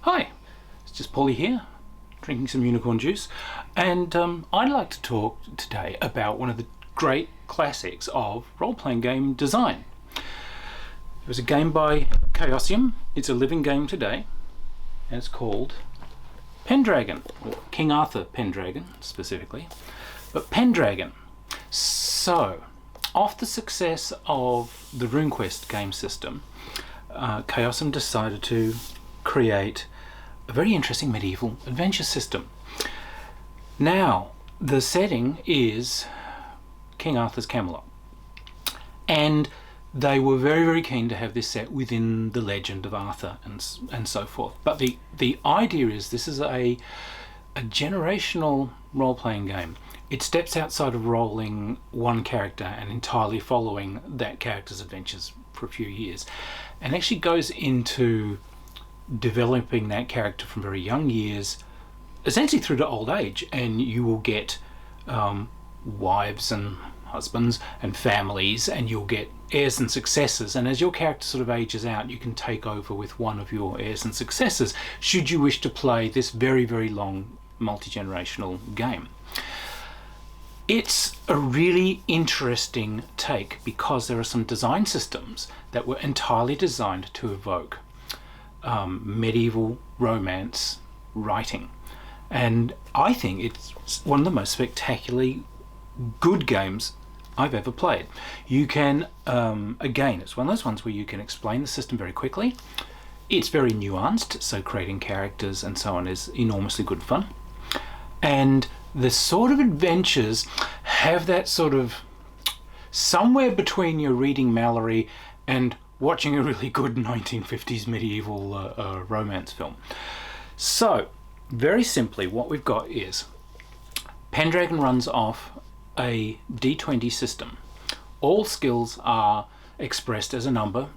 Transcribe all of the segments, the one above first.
Hi, it's just Paulie here, drinking some unicorn juice, and I'd like to talk today about one of the great classics of role-playing game design. It was a game by Chaosium. It's a living game today, and it's called Pendragon, or King Arthur Pendragon specifically, but Pendragon. So, off the success of the RuneQuest game system, Chaosium decided to create a very interesting medieval adventure system. Now, the setting is King Arthur's Camelot, and they were very, very keen to have this set within the legend of Arthur and so forth. But the idea is this is a generational role-playing game. It steps outside of rolling one character and entirely following that character's adventures for a few years, and actually goes into developing that character from very young years essentially through to old age, and you will get wives and husbands and families, and you'll get heirs and successors, and as your character sort of ages out, you can take over with one of your heirs and successors should you wish to play this very, very long multi-generational game. It's a really interesting take because there are some design systems that were entirely designed to evoke medieval romance writing, and I think it's one of the most spectacularly good games I've ever played. You can again, it's one of those ones where you can explain the system very quickly. It's very nuanced, so creating characters and so on is enormously good fun, and the sort of adventures have that sort of somewhere between you're reading Mallory and watching a really good 1950s medieval romance film. So, very simply, what we've got is Pendragon runs off a D20 system. All skills are expressed as a number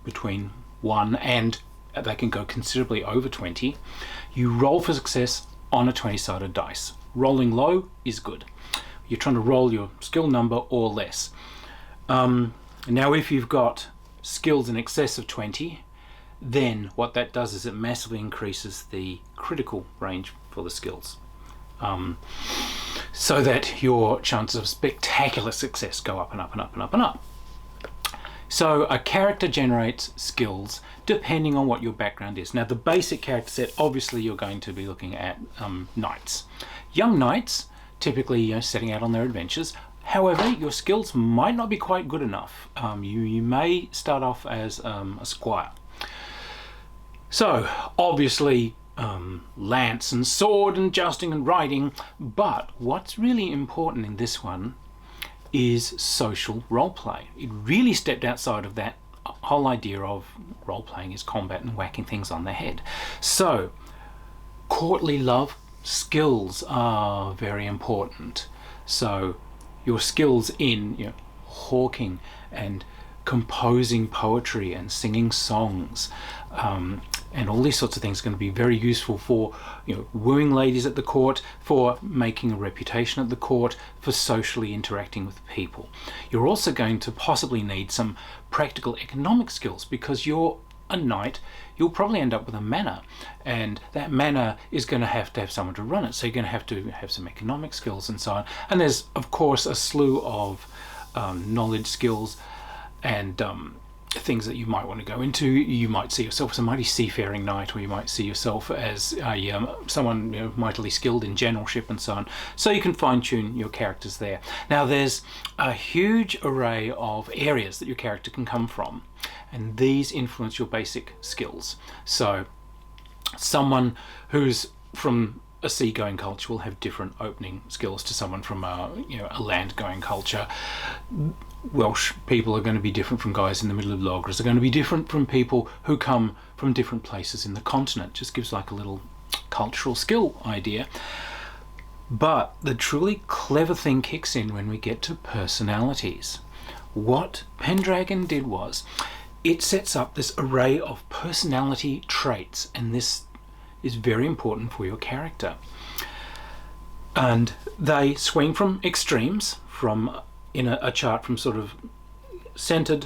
between 1 and they can go considerably over 20. You roll for success on a 20-sided dice. Rolling low is good. You're trying to roll your skill number or less. Now, if you've got skills in excess of 20, then what that does is it massively increases the critical range for the skills, so that your chances of spectacular success go up and up and up and up and up. So a character generates skills depending on what your background is. Now, the basic character set, obviously you're going to be looking at knights. Young knights, typically setting out on their adventures. However, your skills might not be quite good enough. You may start off as a squire. So, obviously, lance and sword and jousting and riding, but what's really important in this one is social roleplay. It really stepped outside of that whole idea of role-playing is combat and whacking things on the head. So, courtly love skills are very important. So, your skills in hawking and composing poetry and singing songs and all these sorts of things are going to be very useful for wooing ladies at the court, for making a reputation at the court, for socially interacting with people. You're also going to possibly need some practical economic skills because you're a knight. You'll probably end up with a manor, and that manor is going to have someone to run it, so you're going to have some economic skills and so on. And there's of course a slew of knowledge skills and things that you might want to go into. You might see yourself as a mighty seafaring knight, or you might see yourself as someone mightily skilled in generalship and so on. So you can fine-tune your characters there. Now, there's a huge array of areas that your character can come from, and these influence your basic skills. So someone who's from a sea-going culture will have different opening skills to someone from a land-going culture. Welsh people are going to be different from guys in the middle of Logres. They're going to be different from people who come from different places in the continent. Just gives like a little cultural skill idea. But the truly clever thing kicks in when we get to personalities. What Pendragon did was it sets up this array of personality traits, and this is very important for your character. And they swing from extremes, from in a chart from sort of centered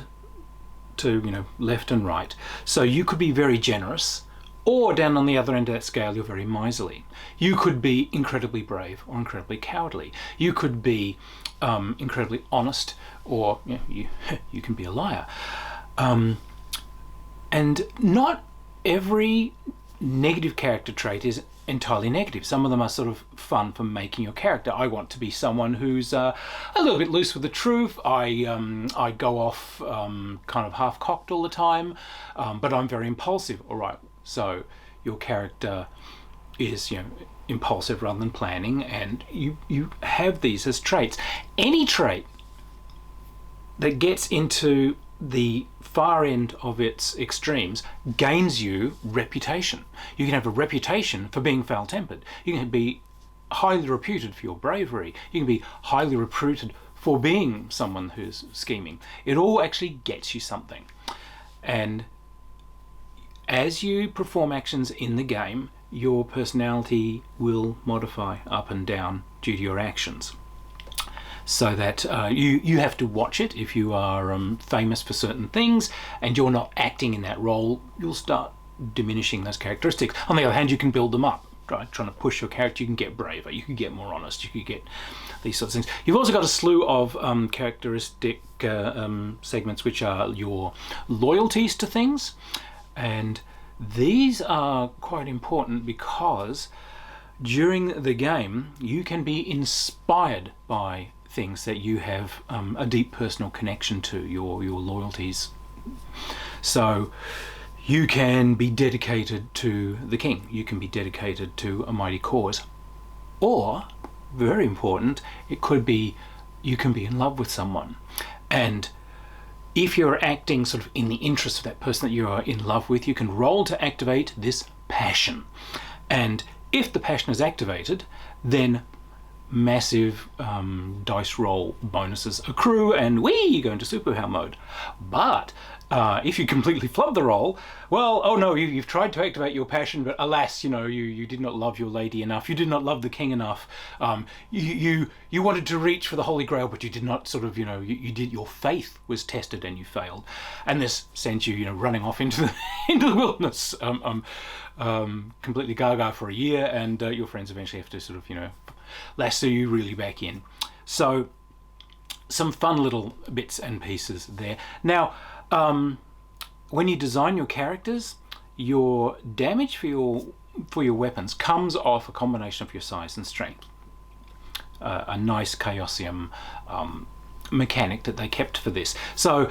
to left and right. So you could be very generous, Or down on the other end of that scale, you're very miserly. You could be incredibly brave or incredibly cowardly. You could be incredibly honest, or you can be a liar. And not every negative character trait is entirely negative. Some of them are sort of fun for making your character. I want to be someone who's a little bit loose with the truth. I go off kind of half-cocked all the time, but I'm very impulsive. All right, so your character is impulsive rather than planning, and you have these as traits. Any trait that gets into the far end of its extremes gains you reputation. You can have a reputation for being foul-tempered. You can be highly reputed for your bravery. You can be highly reputed for being someone who's scheming. It all actually gets you something. And as you perform actions in the game, your personality will modify up and down due to your actions. So that you have to watch it. If you are famous for certain things and you're not acting in that role, you'll start diminishing those characteristics. On the other hand, you can build them up, right? Trying to push your character, you can get braver, you can get more honest, you can get these sorts of things. You've also got a slew of characteristic segments, which are your loyalties to things. And these are quite important because during the game, you can be inspired by things that you have a deep personal connection to, your loyalties. So you can be dedicated to the king, you can be dedicated to a mighty cause, or, very important, it could be you can be in love with someone. And if you're acting sort of in the interest of that person that you are in love with, you can roll to activate this passion. And if the passion is activated, then massive dice roll bonuses accrue, and you go into superpower mode. But if you completely flub the roll, well, oh no, you've tried to activate your passion, but alas, you did not love your lady enough, you did not love the king enough, you wanted to reach for the Holy Grail, but you did not sort of, your faith was tested and you failed. And this sends you, running off into the wilderness, completely gaga for a year, and your friends eventually have to sort of, lasso you really back in. So some fun little bits and pieces there. Now, when you design your characters, your damage for your weapons comes off a combination of your size and strength. A nice Chaosium mechanic that they kept for this. So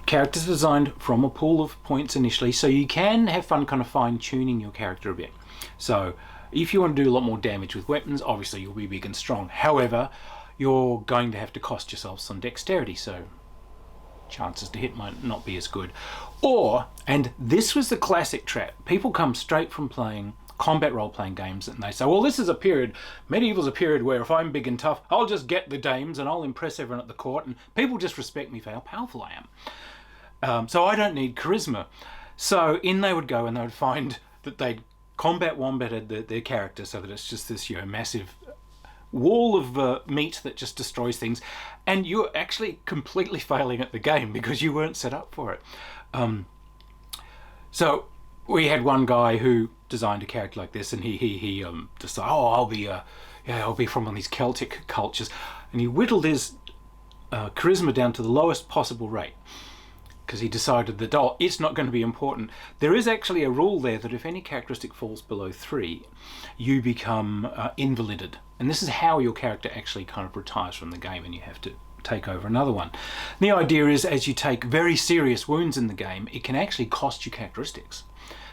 characters designed from a pool of points initially, so you can have fun kind of fine-tuning your character a bit. So if you want to do a lot more damage with weapons, obviously you'll be big and strong. However, you're going to have to cost yourself some dexterity, so chances to hit might not be as good. Or, and this was the classic trap, people come straight from playing combat role-playing games and they say, well, this is a period, medieval's a period where if I'm big and tough, I'll just get the dames and I'll impress everyone at the court and people just respect me for how powerful I am. So I don't need charisma. So in they would go and they would find that they'd combat wombated their character so that it's just this massive wall of meat that just destroys things, and you're actually completely failing at the game because you weren't set up for it. So we had one guy who designed a character like this, and he decided, I'll be from one of these Celtic cultures, and he whittled his charisma down to the lowest possible rate because he decided that it's not going to be important. There is actually a rule there that if any characteristic falls below 3, you become invalided, and this is how your character actually kind of retires from the game and you have to take over another one. And the idea is, as you take very serious wounds in the game, it can actually cost you characteristics.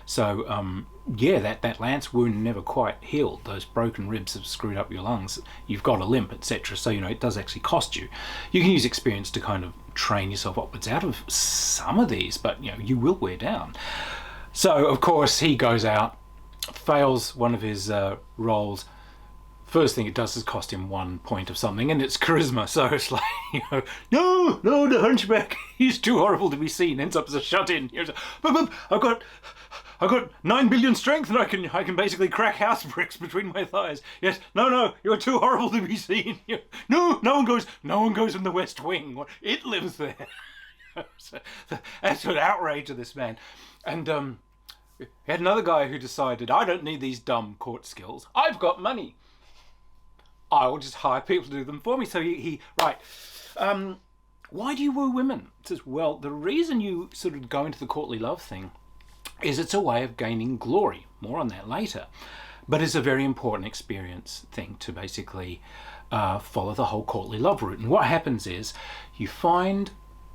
So that lance wound never quite healed. Those broken ribs have screwed up your lungs. You've got a limp, etc. So it does actually cost you. You can use experience to kind of train yourself upwards out of some of these, but you will wear down. So of course he goes out, fails one of his rolls. First thing it does is cost him 1 point of something, and it's charisma. So it's like, no, the hunchback, he's too horrible to be seen. Ends up as a shut-in. I've got 9 billion strength, and I can basically crack house bricks between my thighs. Yes, no, you're too horrible to be seen. No one goes in the West Wing. It lives there. So, absolute outrage of this man, and We had another guy who decided, I don't need these dumb court skills. I've got money. I will just hire people to do them for me. So why do you woo women? It says, well, the reason you sort of go into the courtly love thing is it's a way of gaining glory. More on that later. But it's a very important experience thing to basically follow the whole courtly love route. And what happens is you find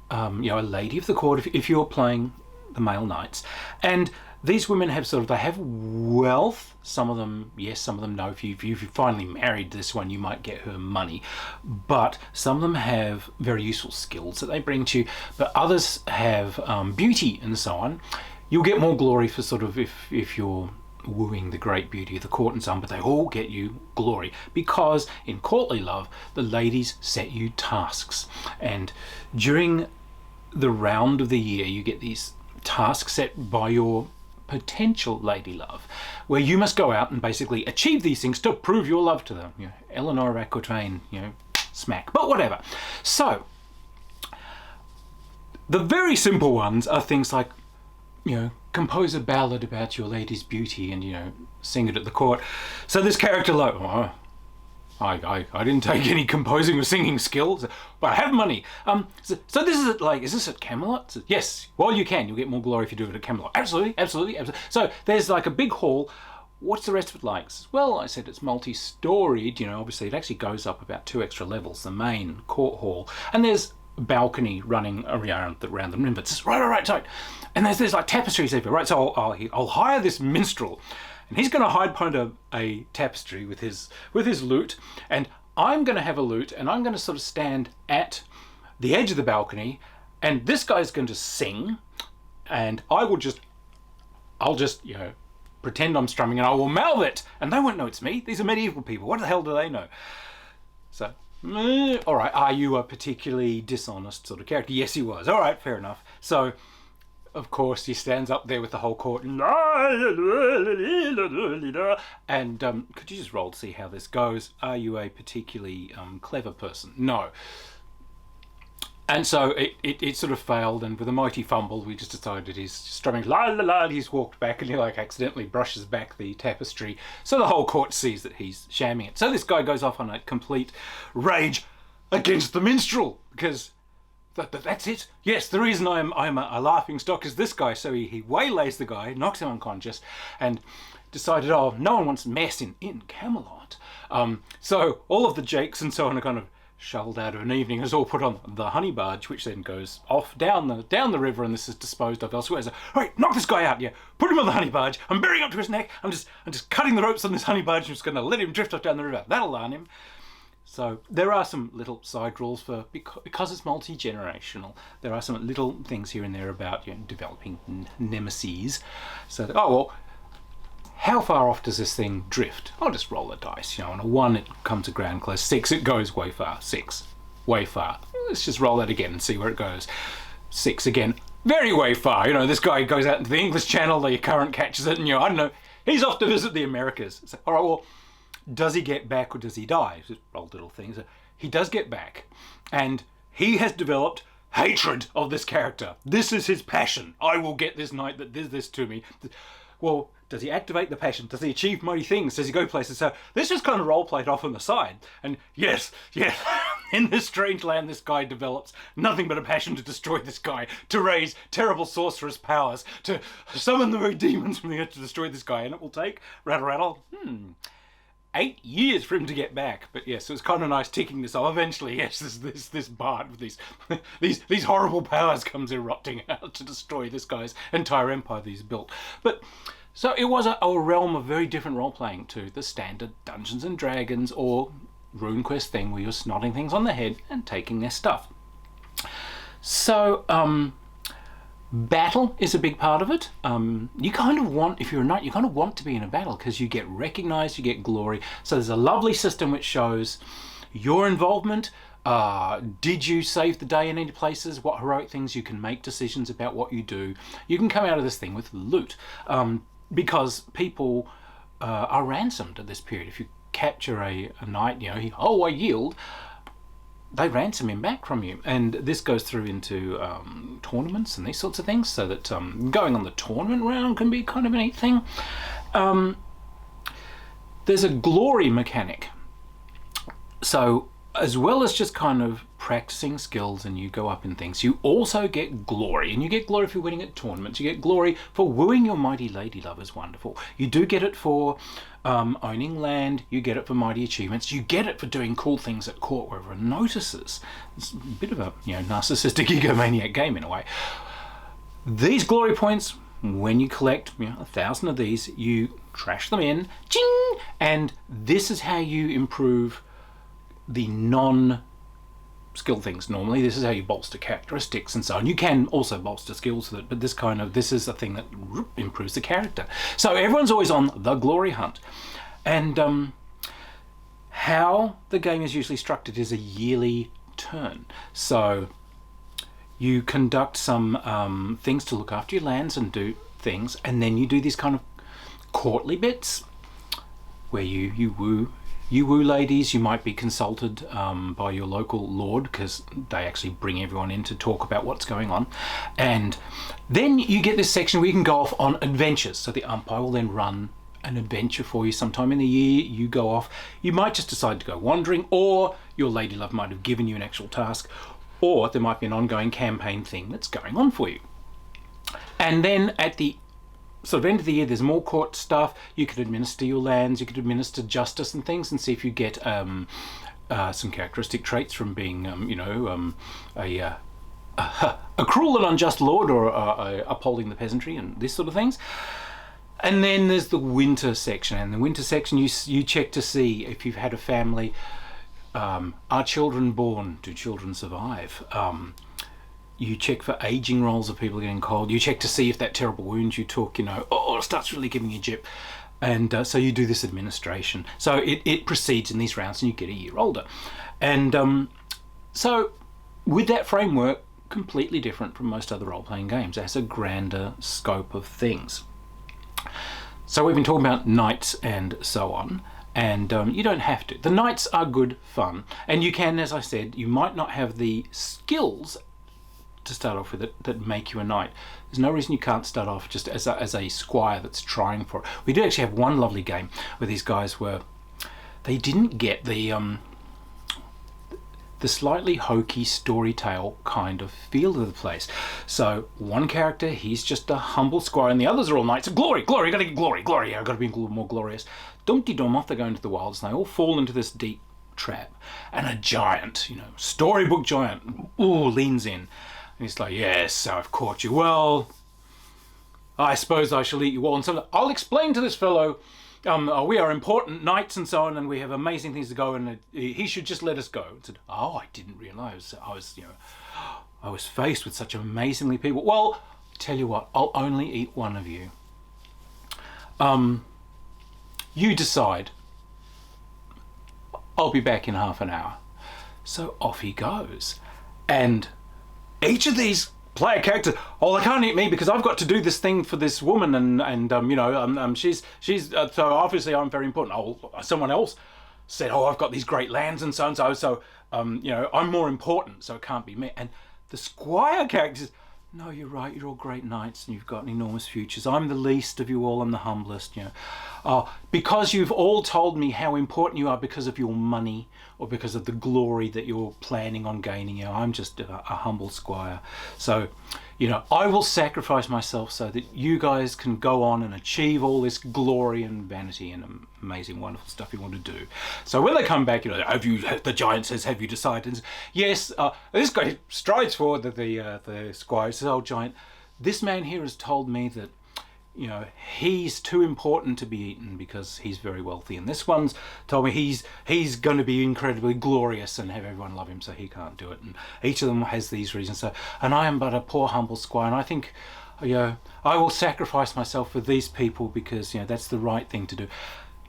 a lady of the court, if you're playing the male knights, and these women have they have wealth. Some of them yes, some of them no. If you finally married this one, you might get her money, but some of them have very useful skills that they bring to you, but others have beauty and so on. You'll get more glory for if you're wooing the great beauty of the court and so on, but they all get you glory because in courtly love the ladies set you tasks, and during the round of the year you get these tasks set by your potential lady love, where you must go out and basically achieve these things to prove your love to them. Eleanor of Aquitaine, smack, but whatever. So the very simple ones are things like, compose a ballad about your lady's beauty and, sing it at the court. So this character, I didn't take any composing or singing skills, but I have money. So this is is this at Camelot? So, yes, well you can. You'll get more glory if you do it at Camelot. Absolutely. So there's a big hall. What's the rest of it like? Well, I said it's multi-storied. Obviously it actually goes up about 2 extra levels, the main court hall. And there's a balcony running around the rim. But it's right. And there's tapestries everywhere, right? So I'll hire this minstrel. And he's going to hide behind a tapestry with his lute, and I'm going to have a lute, and I'm going to sort of stand at the edge of the balcony, and this guy's going to sing, and I'll just pretend I'm strumming, and I will mouth it, and they won't know it's me. These are medieval people. What the hell do they know? So, all right, are you a particularly dishonest sort of character? Yes, he was. All right, fair enough. So, of course, he stands up there with the whole court, and could you just roll to see how this goes? Are you a particularly clever person? No. And so it sort of failed, and with a mighty fumble, we just decided he's strumming la la la. He's walked back, and he accidentally brushes back the tapestry, so the whole court sees that he's shamming it. So this guy goes off on a complete rage against the minstrel because. That's it. Yes, the reason I'm a laughing stock is this guy. So he waylays the guy, knocks him unconscious, and decided, no one wants mess in Camelot. So all of the jakes and so on are kind of shoveled out of an evening. It's all put on the honey barge, which then goes off down the river, and this is disposed of elsewhere. So, right, knock this guy out. Yeah, put him on the honey barge. I'm bearing up to his neck. I'm just cutting the ropes on this honey barge. I'm just going to let him drift off down the river. That'll learn him. So there are some little side rules because it's multi-generational. There are some little things here and there about developing nemeses. So how far off does this thing drift? I'll just roll the dice. On a 1 it comes to ground close. 6 it goes way far. 6 way far. Let's just roll that again and see where it goes. 6 again, very way far. This guy goes out into the English Channel. The current catches it, and I don't know. He's off to visit the Americas. So, all right, well. Does he get back or does he die? Just roll little things. He does get back, and he has developed hatred of this character. This is his passion. I will get this knight that does this to me. Well, does he activate the passion? Does he achieve mighty things? Does he go places? So this is kind of role played off on the side. And yes, in this strange land, this guy develops nothing but a passion to destroy this guy, to raise terrible sorceress powers, to summon the very demons from the earth to destroy this guy. And it will take, rattle, 8 years for him to get back. But yes, it was kind of nice ticking this off. Eventually, yes, this bard with these horrible powers comes erupting out to destroy this guy's entire empire that he's built. But so it was a realm of very different role-playing to the standard Dungeons and Dragons or RuneQuest thing where you're snotting things on the head and taking their stuff. So, battle is a big part of it. You kind of want, if you're a knight, you kind of want to be in a battle because you get recognized, you get glory. So there's a lovely system which shows your involvement. Did you save the day in any places? What heroic things you can make decisions about what you do. You can come out of this thing with loot because people are ransomed at this period. If you capture a knight, I yield. they ransom him back from you. And this goes through into tournaments and these sorts of things, so that going on the tournament round can be kind of a neat thing. There's a glory mechanic. So as well as just kind of practicing skills and you go up in things, you also get glory. And you get glory for winning at tournaments. You get glory for wooing your mighty lady lovers. Wonderful. You do get it for owning land. You get it for mighty achievements. You get it for doing cool things at court where everyone notices. It's a bit of a narcissistic egomaniac game in a way. These glory points, when you collect 1,000 of these, you trash them in, ching, and this is how you improve the non-skill things. Normally this is how you bolster characteristics and so on. You can also bolster skills with it, but this is a thing that improves the character. So everyone's always on the glory hunt. And how the game is usually structured is a yearly turn. So you conduct some things to look after your lands and do things, and then you do these kind of courtly bits where you woo ladies. You might be consulted by your local lord, because they actually bring everyone in to talk about what's going on. And then you get this section where you can go off on adventures. So the umpire will then run an adventure for you sometime in the year. You go off. You might just decide to go wandering, or your lady love might have given you an actual task, or there might be an ongoing campaign thing that's going on for you. And then at the sort of end of the year, there's more court stuff. You could administer your lands, you could administer justice and things, and see if you get some characteristic traits from being, a cruel and unjust lord, or upholding the peasantry and this sort of things. And then there's the winter section. And the winter section, you check to see if you've had a family. Are children born? Do children survive? You check for aging rolls of people getting cold. You check to see if that terrible wound you took, it starts really giving you jip. And so you do this administration. So it proceeds in these rounds and you get a year older. And so with that framework, completely different from most other role-playing games. It has a grander scope of things. So we've been talking about knights and so on. And you don't have to. The knights are good fun. And you can, as I said, you might not have the skills to start off with it that make you a knight. There's no reason you can't start off just as a squire that's trying for it. We did actually have one lovely game where these guys they didn't get the slightly hokey story tale kind of feel of the place. So one character, he's just a humble squire, and the others are all knights. Glory, glory, gotta get glory, glory, I've got to be more glorious. Dumpty-dum, off they go into the wilds, and they all fall into this deep trap. And a giant, storybook giant, leans in. And he's like, yes, I've caught you. Well, I suppose I shall eat you all. And so I'll explain to this fellow, we are important knights and so on, and we have amazing things to go, and he should just let us go. And said, I didn't realise I was faced with such amazingly people. Well, tell you what, I'll only eat one of you. You decide. I'll be back in half an hour. So off he goes. And each of these player characters, they can't eat me because I've got to do this thing for this woman, and she's so obviously I'm very important. Someone else said, I've got these great lands and so and so, so I'm more important, so it can't be me. And the squire characters, no, you're right, you're all great knights and you've got enormous futures. I'm the least of you all, I'm the humblest, because you've all told me how important you are because of your money or because of the glory that you're planning on gaining. I'm just a humble squire. So, I will sacrifice myself so that you guys can go on and achieve all this glory and vanity and amazing, wonderful stuff you want to do. So when they come back, the giant says, have you decided? And yes, this guy strides forward, the squire says, oh, giant, this man here has told me that he's too important to be eaten because he's very wealthy, and this one's told me he's going to be incredibly glorious and have everyone love him, so he can't do it. And each of them has these reasons. So, and I am but a poor humble squire, and I think I will sacrifice myself for these people because that's the right thing to do.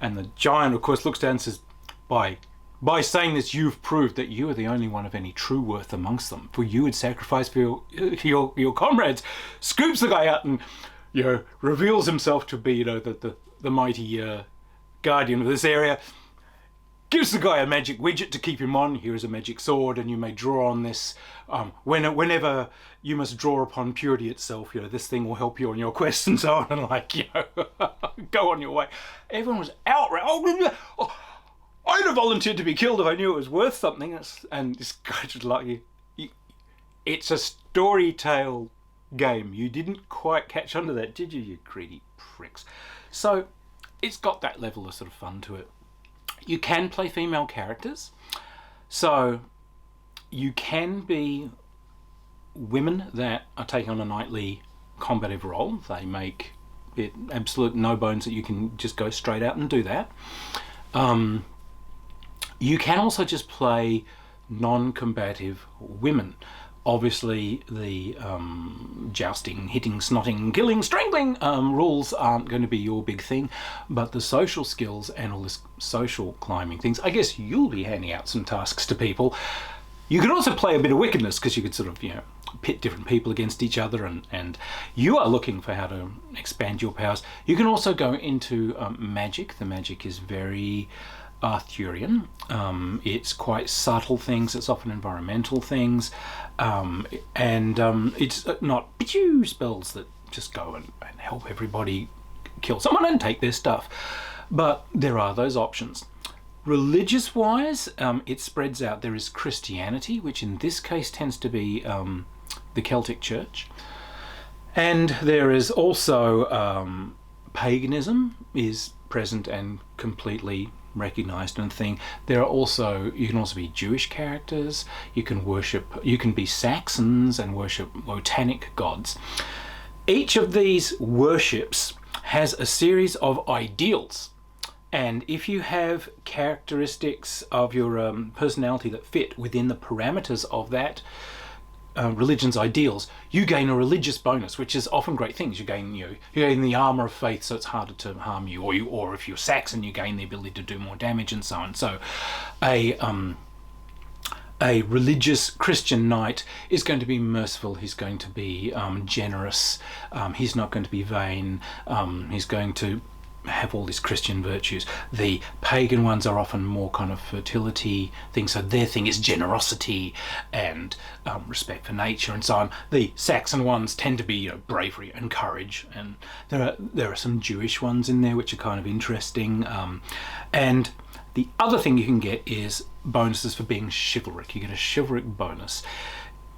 And the giant, of course, looks down and says, by saying this, you've proved that you are the only one of any true worth amongst them, for you would sacrifice for your comrades. Scoops the guy out and reveals himself to be, the mighty guardian of this area. gives the guy a magic widget to keep him on. Here is a magic sword, and you may draw on this whenever you must draw upon purity itself. This thing will help you on your quest and so on. And go on your way. Everyone was outraged. Oh, I'd have volunteered to be killed if I knew it was worth something. And this guy just like, it's a story tale game. You didn't quite catch on to that, did you, you greedy pricks? So it's got that level of sort of fun to it. You can play female characters, so you can be women that are taking on a knightly combative role. They make it absolute no bones that you can just go straight out and do that. You can also just play non-combative women. Obviously, the jousting, hitting, snotting, killing, strangling rules aren't going to be your big thing, but the social skills and all this social climbing things, I guess you'll be handing out some tasks to people. You could also play a bit of wickedness, because you could sort of, pit different people against each other, and you are looking for how to expand your powers. You can also go into magic. The magic is very Arthurian. It's quite subtle things. It's often environmental things, it's not spells that just go and help everybody kill someone and take their stuff. But there are those options. Religious wise, it spreads out. There is Christianity, which in this case tends to be the Celtic Church, and there is also paganism is present and completely recognized and thing. You can also be Jewish characters. You can be Saxons and worship botanic gods. Each of these worships has a series of ideals, and if you have characteristics of your personality that fit within the parameters of that religion's ideals, you gain a religious bonus, which is often great things. You gain the armor of faith, so it's harder to harm you, or if you're Saxon, you gain the ability to do more damage and so on. So a religious Christian knight is going to be merciful. He's going to be generous. He's not going to be vain. He's going to have all these Christian virtues. The pagan ones are often more kind of fertility things, so their thing is generosity and respect for nature and so on. The Saxon ones tend to be bravery and courage, and there are some Jewish ones in there which are kind of interesting. And the other thing you can get is bonuses for being chivalric. You get a chivalric bonus,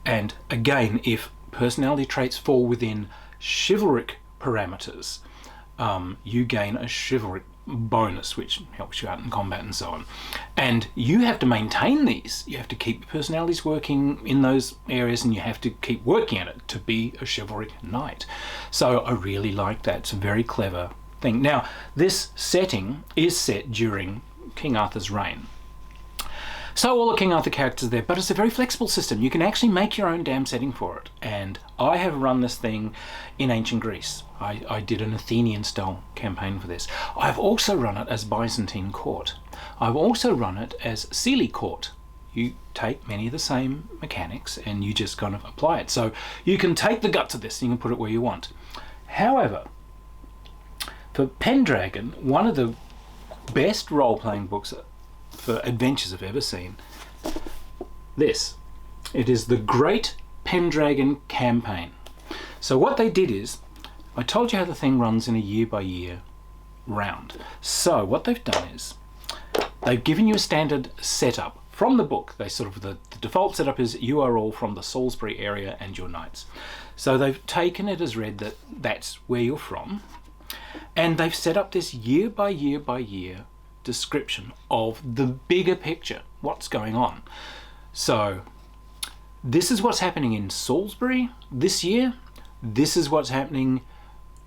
and again, if personality traits fall within chivalric parameters, you gain a chivalric bonus, which helps you out in combat and so on. And you have to maintain these. You have to keep your personalities working in those areas, and you have to keep working at it to be a chivalric knight. So I really like that. It's a very clever thing. Now, this setting is set during King Arthur's reign. So all the King Arthur characters are there, but it's a very flexible system. You can actually make your own damn setting for it. And I have run this thing in ancient Greece. I did an Athenian style campaign for this. I've also run it as Byzantine court. I've also run it as Sealy court. You take many of the same mechanics and you just kind of apply it. So you can take the guts of this and you can put it where you want. However, for Pendragon, one of the best role-playing books for adventures I've ever seen, it is the Great Pendragon Campaign. So what they did is, I told you how the thing runs in a year-by-year round. So what they've done is, they've given you a standard setup from the book. They the default setup is you are all from the Salisbury area and your knights. So they've taken it as read that that's where you're from, and they've set up this year-by-year description of the bigger picture, what's going on. So this is what's happening in Salisbury this year. This is what's happening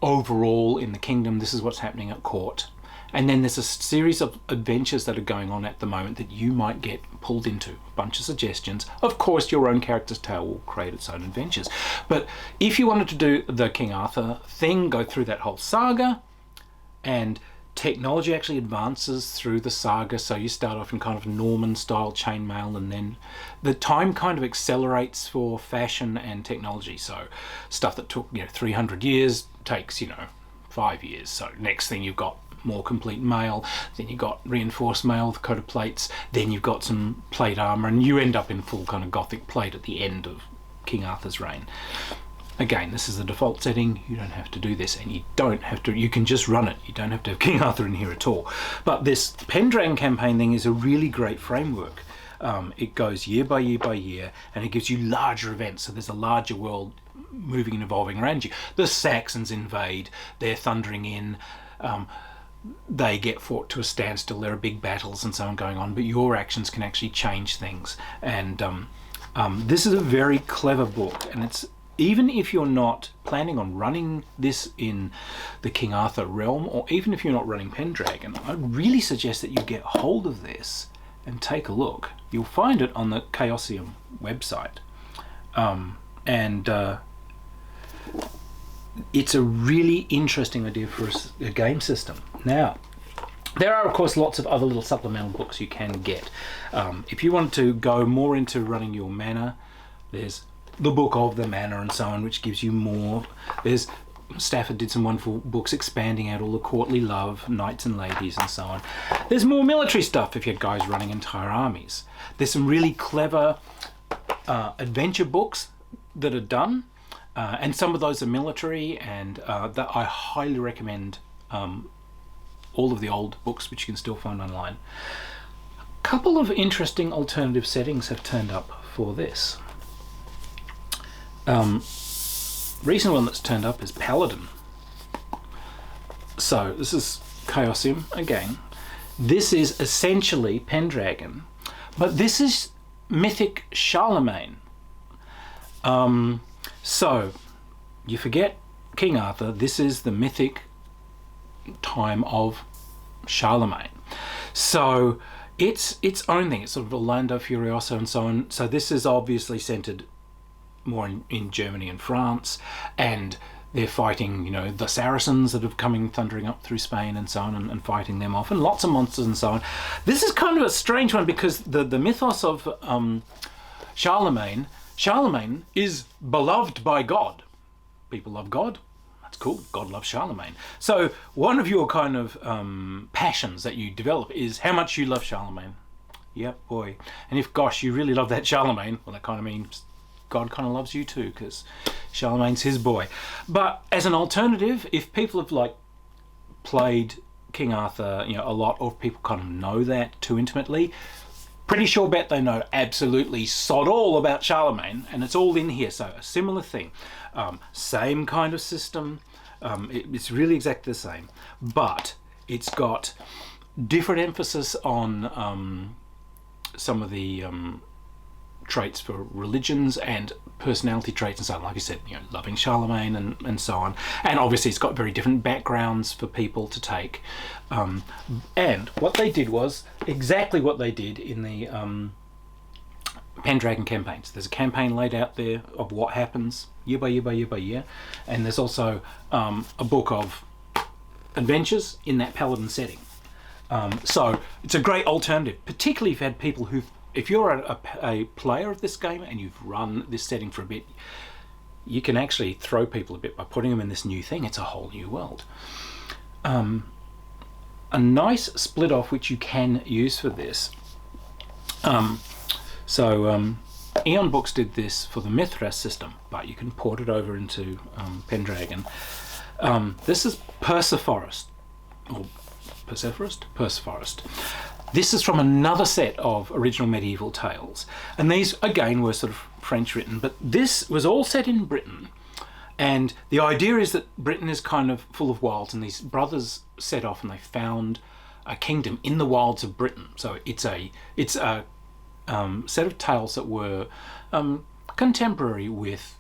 overall in the kingdom. This is what's happening at court. And then there's a series of adventures that are going on at the moment that you might get pulled into. A bunch of suggestions. Of course, your own character's tale will create its own adventures. But if you wanted to do the King Arthur thing, go through that whole saga, and technology actually advances through the saga, so you start off in kind of Norman style chainmail, and then the time kind of accelerates for fashion and technology. So stuff that took 300 years takes 5 years. So next thing you've got more complete mail, then you've got reinforced mail with coat of plates, then you've got some plate armour, and you end up in full kind of Gothic plate at the end of King Arthur's reign. Again, this is the default setting. You don't have to do this, and you don't have to, you can just run it. You don't have to have King Arthur in here at all. But this Pendragon Campaign thing is a really great framework. It goes year by year by year, and it gives you larger events, so there's a larger world moving and evolving around you. The Saxons invade, they're thundering in, they get fought to a standstill, there are big battles and so on going on, but your actions can actually change things. And this is a very clever book, and it's, even if you're not planning on running this in the King Arthur realm, or even if you're not running Pendragon, I really suggest that you get hold of this and take a look. You'll find it on the Chaosium website. It's a really interesting idea for a game system. Now, there are of course lots of other little supplemental books you can get. If you want to go more into running your manor, there's the Book of the Manor and so on, which gives you more. There's, Stafford did some wonderful books expanding out all the courtly love, knights and ladies and so on. There's more military stuff if you had guys running entire armies. There's some really clever adventure books that are done, and some of those are military, and that I highly recommend all of the old books, which you can still find online. A couple of interesting alternative settings have turned up for this. Recent one that's turned up is Paladin. So this is Chaosium again. This is essentially Pendragon, but this is mythic Charlemagne. So you forget King Arthur, this is the mythic time of Charlemagne. So it's its own thing. It's sort of Orlando Furioso and so on. So this is obviously centered more in Germany and France, and they're fighting, you know, the Saracens that have coming thundering up through Spain and so on, and fighting them off, and lots of monsters and so on. This is kind of a strange one because the mythos of Charlemagne is beloved by God. People love God. That's cool. God loves Charlemagne. So one of your kind of passions that you develop is how much you love Charlemagne. Yep, boy. And if, gosh, you really love that Charlemagne, well, that kind of means God kind of loves you too, because Charlemagne's his boy. But as an alternative, if people have like played King Arthur, you know, a lot, or if people kind of know that too intimately, pretty sure bet they know absolutely sod all about Charlemagne, and it's all in here. So a similar thing, same kind of system. It's really exactly the same, but it's got different emphasis on some of the traits for religions and personality traits and so on, like I said, you know, loving Charlemagne and so on. And obviously it's got very different backgrounds for people to take. And what they did was exactly what they did in the Pendragon campaigns. There's a campaign laid out there of what happens year by year by year by year, and there's also a book of adventures in that Paladin setting. So it's a great alternative, particularly if you had people who've, if you're a player of this game and you've run this setting for a bit, you can actually throw people a bit by putting them in this new thing. It's a whole new world. A nice split off which you can use for this. Eon Books did this for the Mithras system, but you can port it over into Pendragon. This is Persephorest, or Persephorest. This is from another set of original medieval tales, and these again were sort of French written, but this was all set in Britain, and the idea is that Britain is kind of full of wilds, and these brothers set off and they found a kingdom in the wilds of Britain. So it's a set of tales that were contemporary with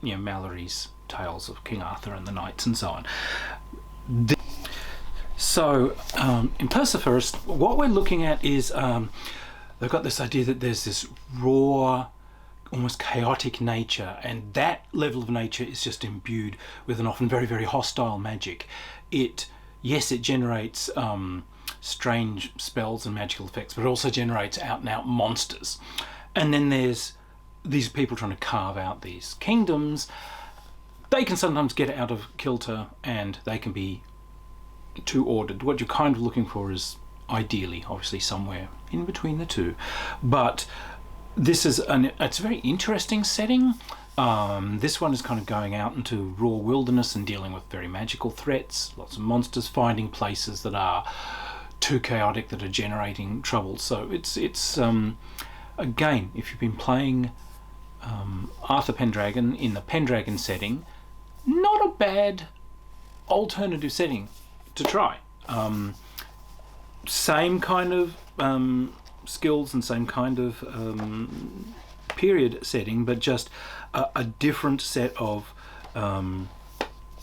you know, Mallory's tales of King Arthur and the knights and so on. So in Persephorest, what we're looking at is they've got this idea that there's this raw, almost chaotic nature, and that level of nature is just imbued with an often very, very hostile magic. Yes, it generates strange spells and magical effects, but it also generates out and out monsters. And then there's these people trying to carve out these kingdoms. They can sometimes get out of kilter, and they can be too ordered. What you're kind of looking for is ideally, obviously, somewhere in between the two. But this is it's a very interesting setting. This one is kind of going out into raw wilderness and dealing with very magical threats, lots of monsters, finding places that are too chaotic, that are generating trouble. So it's again, if you've been playing Arthur Pendragon in the Pendragon setting, not a bad alternative setting to try. Same kind of skills and same kind of period setting, but just a different set of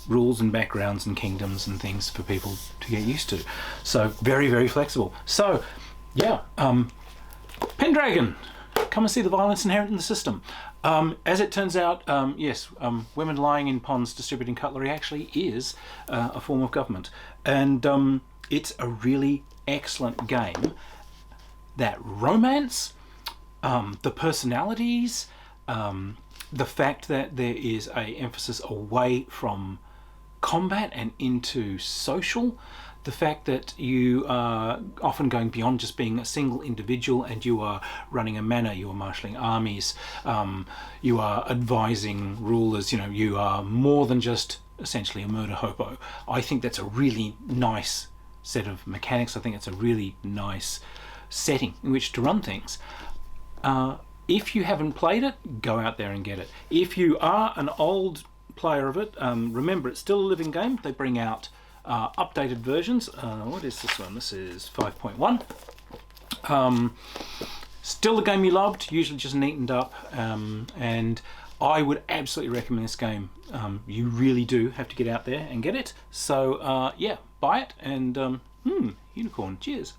rules and backgrounds and kingdoms and things for people to get used to. So very, very flexible. So yeah, Pendragon, come and see the violence inherent in the system. As it turns out, yes, women lying in ponds distributing cutlery actually is a form of government, and it's a really excellent game. That romance, the personalities, the fact that there is a emphasis away from combat and into social, the fact that you are often going beyond just being a single individual and you are running a manor, you are marshalling armies, you are advising rulers, you know, you are more than just essentially a murder hobo. I think that's a really nice set of mechanics. I think it's a really nice setting in which to run things. If you haven't played it, go out there and get it. If you are an old player of it, remember it's still a living game. They bring out updated versions. What is this one? This is 5.1. Still a game you loved, usually just neatened up, and I would absolutely recommend this game. You really do have to get out there and get it. So yeah, buy it, and unicorn, cheers.